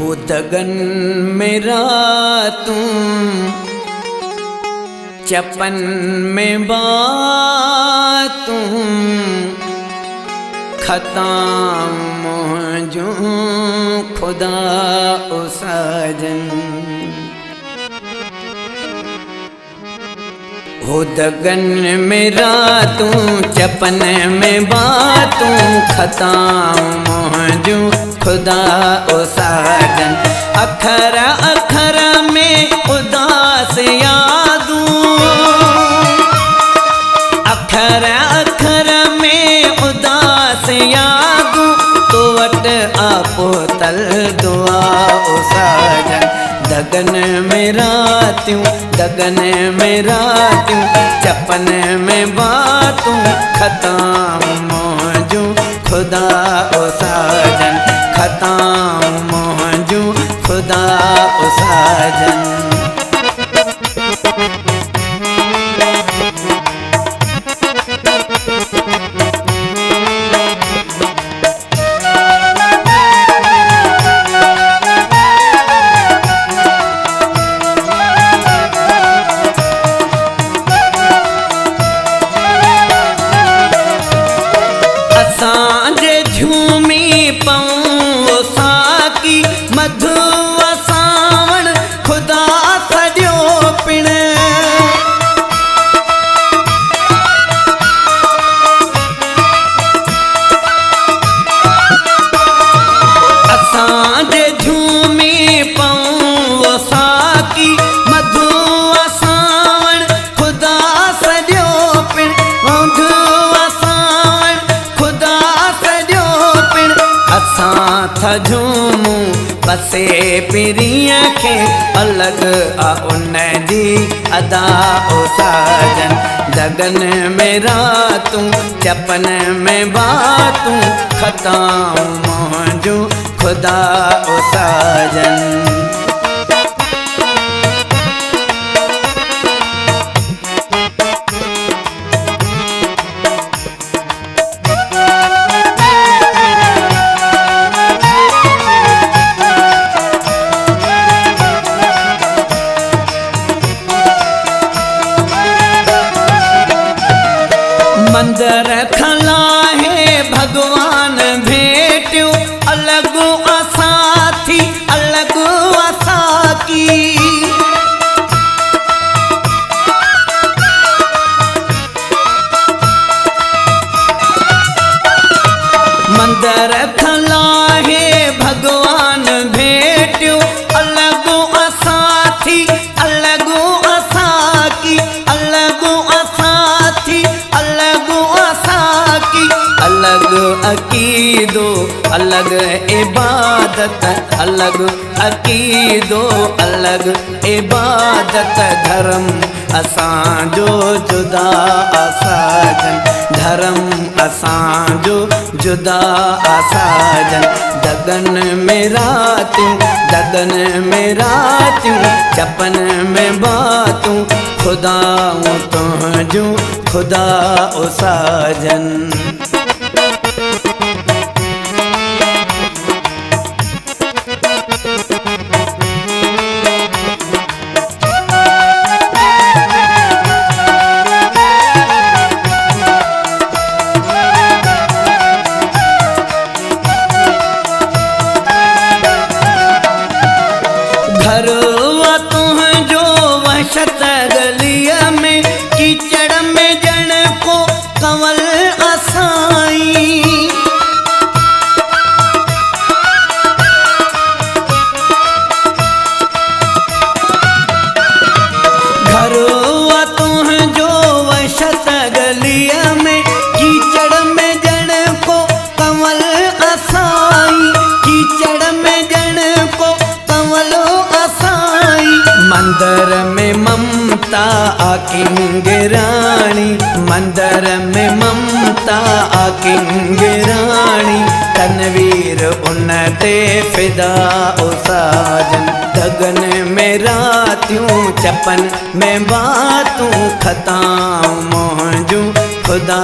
हो दगन में रातूं चपन में बातूं खताम जो खुदा ओ साजन। हो दगन में रातूं चपन में बातूं खताम जो खुदा ओ साजन। अखर अखर में उदास यादूं अखर अखर में उदास यादूं तो वट आपो तल दुआ ओ साजन। दगन में रातूं दगन में रातूं चपन में बातूं खताम जो खुदा ओ साजन। खताम जो खुदा ओ साजन। मधु सावण खुदा सॼो पिण असांजे झूमी पऊं साकी मधु सावण खुदा सॼो पिण मधु सावण खुदा सॼो पिण। असां था झूमूं बसे पिरीअ खे अलग आ उन जी अदा ओ साजन। दगन में रातूं चपन में बातूं खताम जो खुदा ओ साजन। मंदर खलाहे भगवान भेटियो अलग असां थी अलग असां की। मंदर खलाहे भगवान भेटियो अलग असां थी अलग असां की। अलग असां थी अलग अकीदो अलग इबादत अलग अकीदो अलग इबादत धर्म असांजो जुदा असाजन। धर्म असांजो जुदा असाजन। दगन में रातूं दगन में रातूं चपन में बातूं खुदा तुझो खुदा ओ साजन। घरवा तुझो वहशत गलिया में कीचड़ में जण को कंवल असाई। घरवा तुझो वहशत गलिया में कीचड़ में जण को कंवल असाई। कीचड़ में जण को कंवल असाई। मंदर में ममता आकिंगराणी मंदर में ममता आकिंगराणी। तनवीर उन ते फिदा ओ साजन। दगन में रातूं चपन में बातूं खताम जो खुदा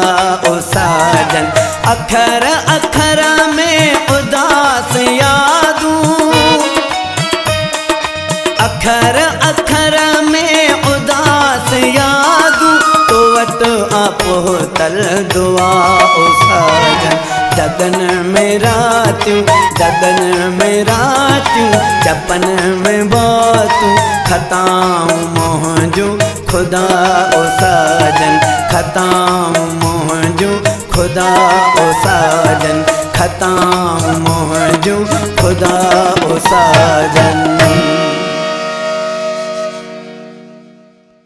ओ साजन। अखर अखर में उदास यादूं अखर अखर में उदास यादू तो वट आपो तल दुआ ओ साजन दगन में रातियूं दगन में रातियूं चपन में बातूं खताऊं मोहजूं खुदा ओ साजन खताऊं मोहजूं खुदा ओ साजन खताऊं मोहजूं खुदा ओ साजन।